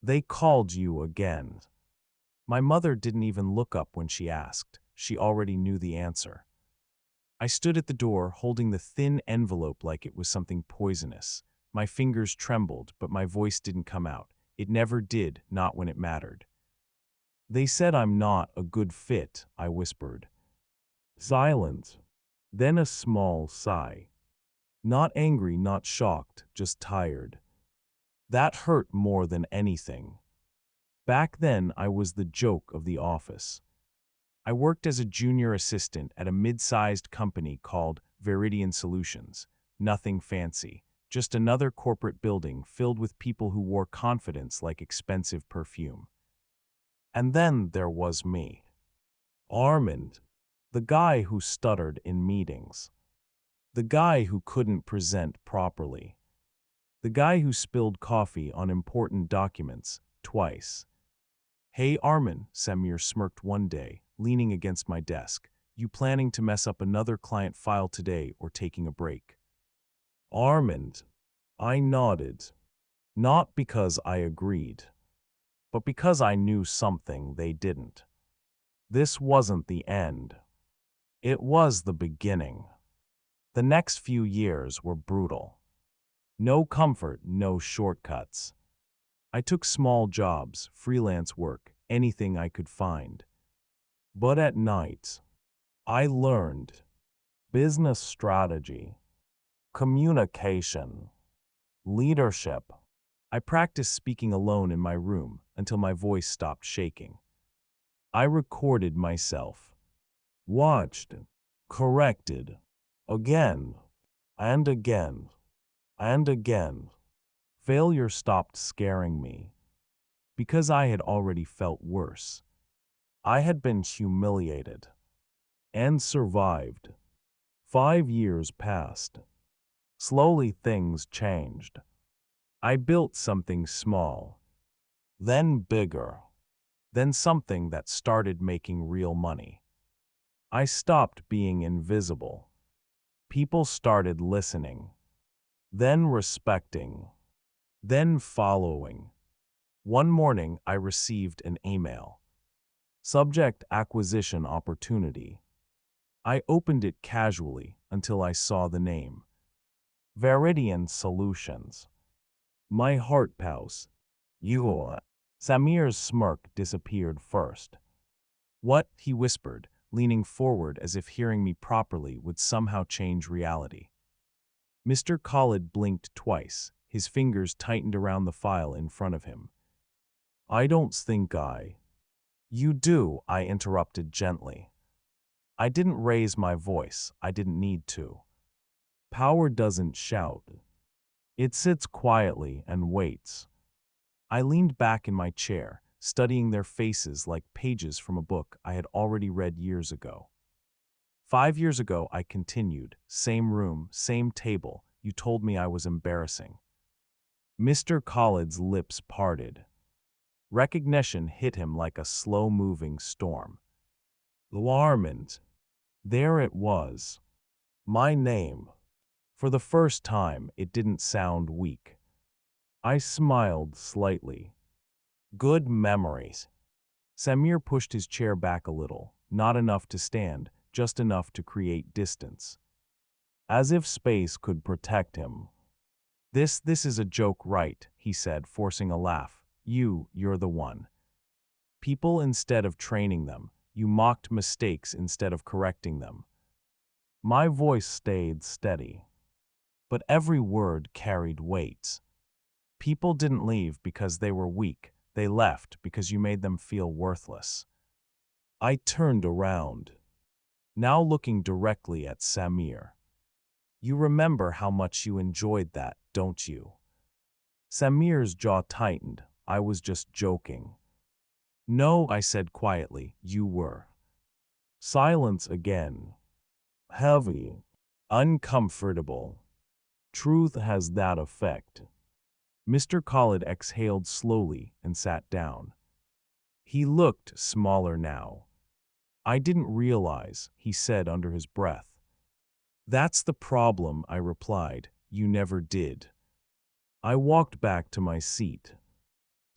They called you again. My mother didn't even look up when she asked. She already knew the answer. I stood at the door, holding the thin envelope like it was something poisonous. My fingers trembled, but my voice didn't come out. It never did, not when it mattered. They said I'm not a good fit, I whispered. Silence. Then a small sigh. Not angry, not shocked, just tired. That hurt more than anything. Back then, I was the joke of the office. I worked as a junior assistant at a mid-sized company called Veridian Solutions. Nothing fancy, just another corporate building filled with people who wore confidence like expensive perfume. And then there was me. Armand, the guy who stuttered in meetings. The guy who couldn't present properly. The guy who spilled coffee on important documents twice. Hey Armin, Samir smirked one day, leaning against my desk. You planning to mess up another client file today or taking a break? Armand. I nodded. Not because I agreed, but because I knew something they didn't. This wasn't the end. It was the beginning. The next few years were brutal. No comfort, no shortcuts. I took small jobs, freelance work, anything I could find. But at night, I learned business strategy, communication, leadership. I practiced speaking alone in my room until my voice stopped shaking. I recorded myself, watched, corrected, again, and again, and again. Failure stopped scaring me because I had already felt worse. I had been humiliated and survived. 5 years passed. Slowly things changed. I built something small, then bigger, then something that started making real money. I stopped being invisible. People started listening, then respecting, then following. One morning I received an email. Subject: acquisition opportunity. I opened it casually until I saw the name. Veridian Solutions. My heart paused. You. Samir's smirk disappeared first. What? He whispered, leaning forward as if hearing me properly would somehow change reality. Mr. Khalid blinked twice, his fingers tightened around the file in front of him. I don't think I. You do, I interrupted gently. I didn't raise my voice, I didn't need to. Power doesn't shout. It sits quietly and waits. I leaned back in my chair, studying their faces like pages from a book I had already read years ago. 5 years ago, I continued, same room, same table, you told me I was embarrassing. Mr. Khalid's lips parted. Recognition hit him like a slow-moving storm. Armand. There it was. My name. For the first time, it didn't sound weak. I smiled slightly. Good memories. Samir pushed his chair back a little, not enough to stand, just enough to create distance. As if space could protect him. This is a joke, right? He said, forcing a laugh. You're the one. People instead of training them, you mocked mistakes instead of correcting them. My voice stayed steady. But every word carried weight. People didn't leave because they were weak, they left because you made them feel worthless. I turned around, now looking directly at Samir. You remember how much you enjoyed that, don't you? Samir's jaw tightened. I was just joking. No, I said quietly, you were. Silence again. Heavy. Uncomfortable. Truth has that effect. Mr. Khalid exhaled slowly and sat down. He looked smaller now. I didn't realize, he said under his breath. That's the problem, I replied. You never did. I walked back to my seat.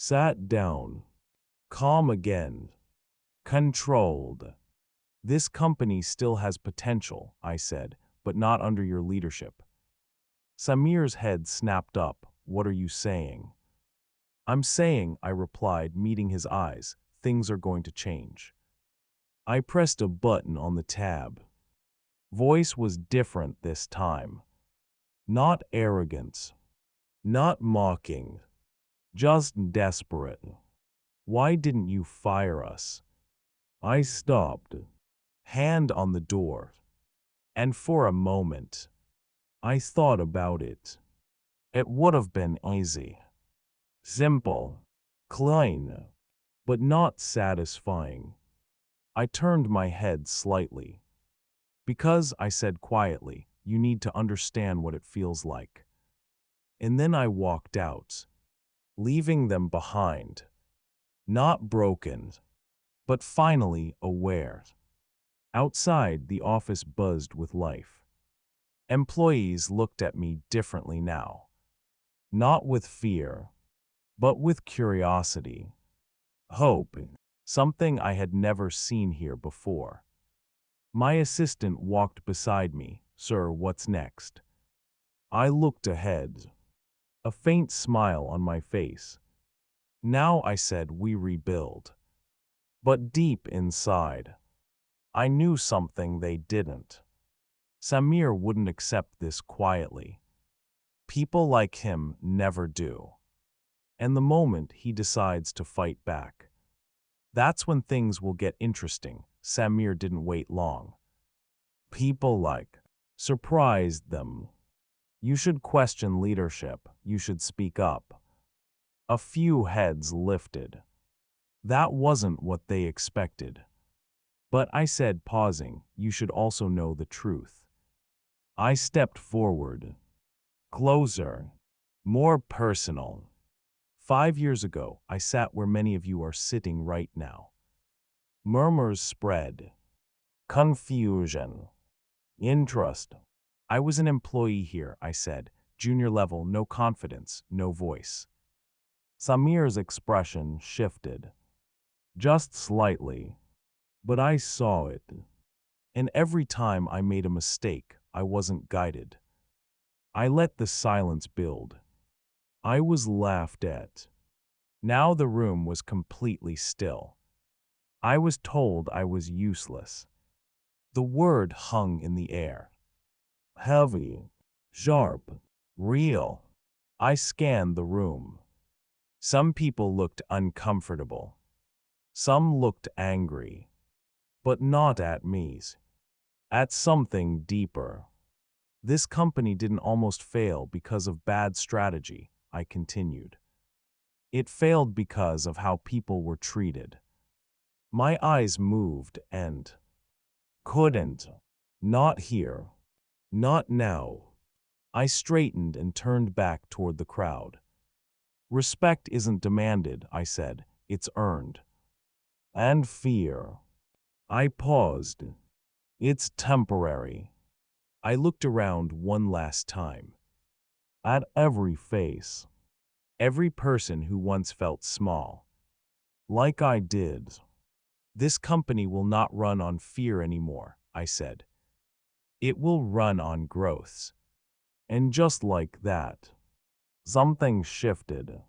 Sat down. Calm again. Controlled. This company still has potential, I said, but not under your leadership. Samir's head snapped up. What are you saying? I'm saying, I replied, meeting his eyes, things are going to change. I pressed a button on the tab. Voice was different this time. Not arrogance. Not mocking. Just desperate. Why didn't you fire us? I stopped. Hand on the door. And for a moment, I thought about it. It would have been easy. Simple. Clean. But not satisfying. I turned my head slightly. Because, I said quietly, you need to understand what it feels like. And then I walked out, leaving them behind. Not broken, but finally aware. Outside, the office buzzed with life. Employees looked at me differently now. Not with fear, but with curiosity. Hope, something I had never seen here before. My assistant walked beside me. Sir, what's next? I looked ahead. A faint smile on my face. Now, I said, we rebuild. But deep inside, I knew something they didn't. Samir wouldn't accept this quietly. People like him never do. And the moment he decides to fight back, that's when things will get interesting. Samir didn't wait long. People surprised them. You should question leadership. You should speak up. A few heads lifted. That wasn't what they expected. But I said, pausing, you should also know the truth. I stepped forward. Closer. More personal. 5 years ago, I sat where many of you are sitting right now. Murmurs spread. Confusion. Interest. I was an employee here, I said. Junior level, no confidence, no voice. Samir's expression shifted. Just slightly. But I saw it. And every time I made a mistake, I wasn't guided. I let the silence build. I was laughed at. Now the room was completely still. I was told I was useless. The word hung in the air. Heavy, sharp, real. I scanned the room. Some people looked uncomfortable. Some looked angry. But not at me. At something deeper. This company didn't almost fail because of bad strategy, I continued. It failed because of how people were treated. My eyes moved and couldn't. Not here. Not now. I straightened and turned back toward the crowd. Respect isn't demanded, I said. It's earned. And fear. I paused. It's temporary. I looked around one last time. At every face. Every person who once felt small. Like I did. This company will not run on fear anymore, I said. It will run on growths. And just like that, something shifted.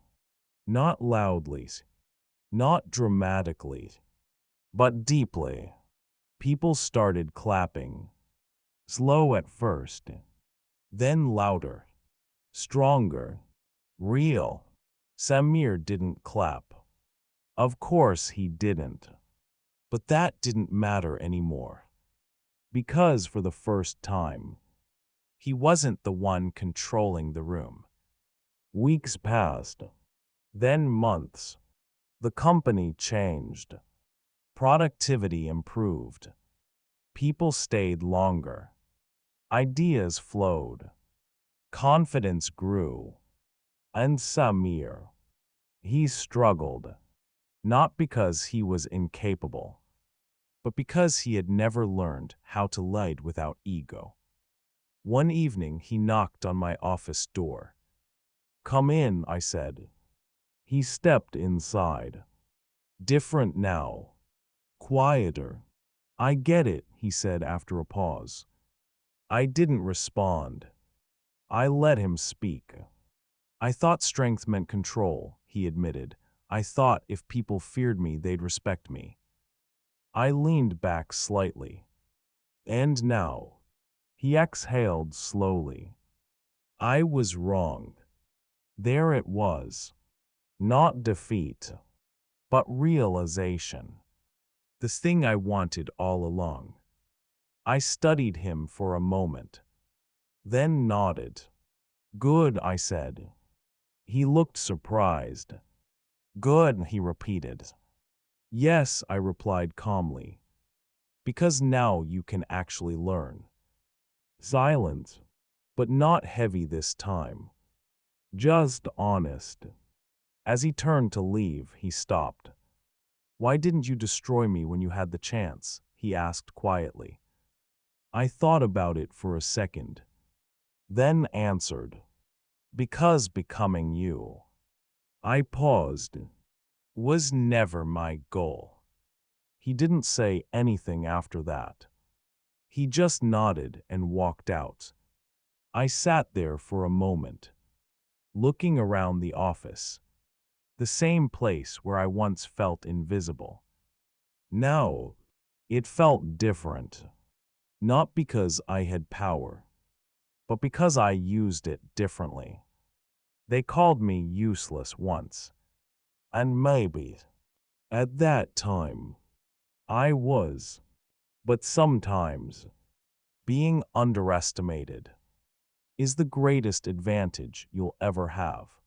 Not loudly, not dramatically, but deeply. People started clapping. Slow at first, then louder, stronger, real. Samir didn't clap. Of course he didn't. But that didn't matter anymore. Because for the first time, he wasn't the one controlling the room. Weeks passed, then months. The company changed. Productivity improved. People stayed longer. Ideas flowed. Confidence grew. And Samir, he struggled. Not because he was incapable, but because he had never learned how to lead without ego. One evening he knocked on my office door. Come in, I said. He stepped inside. Different now. Quieter. I get it, he said after a pause. I didn't respond. I let him speak. I thought strength meant control, he admitted. I thought if people feared me, they'd respect me. I leaned back slightly. And now, he exhaled slowly. I was wrong. There it was. Not defeat, but realization. The thing I wanted all along. I studied him for a moment, then nodded. Good, I said. He looked surprised. Good, he repeated. Yes, I replied calmly. Because now you can actually learn. Silent, but not heavy this time. Just honest. As he turned to leave, he stopped. Why didn't you destroy me when you had the chance? He asked quietly. I thought about it for a second, then answered. Because becoming you. I paused. Was never my goal. He didn't say anything after that. He just nodded and walked out. I sat there for a moment, looking around the office, the same place where I once felt invisible. Now, it felt different, not because I had power, but because I used it differently. They called me useless once, and maybe, at that time, I was. But sometimes, being underestimated is the greatest advantage you'll ever have.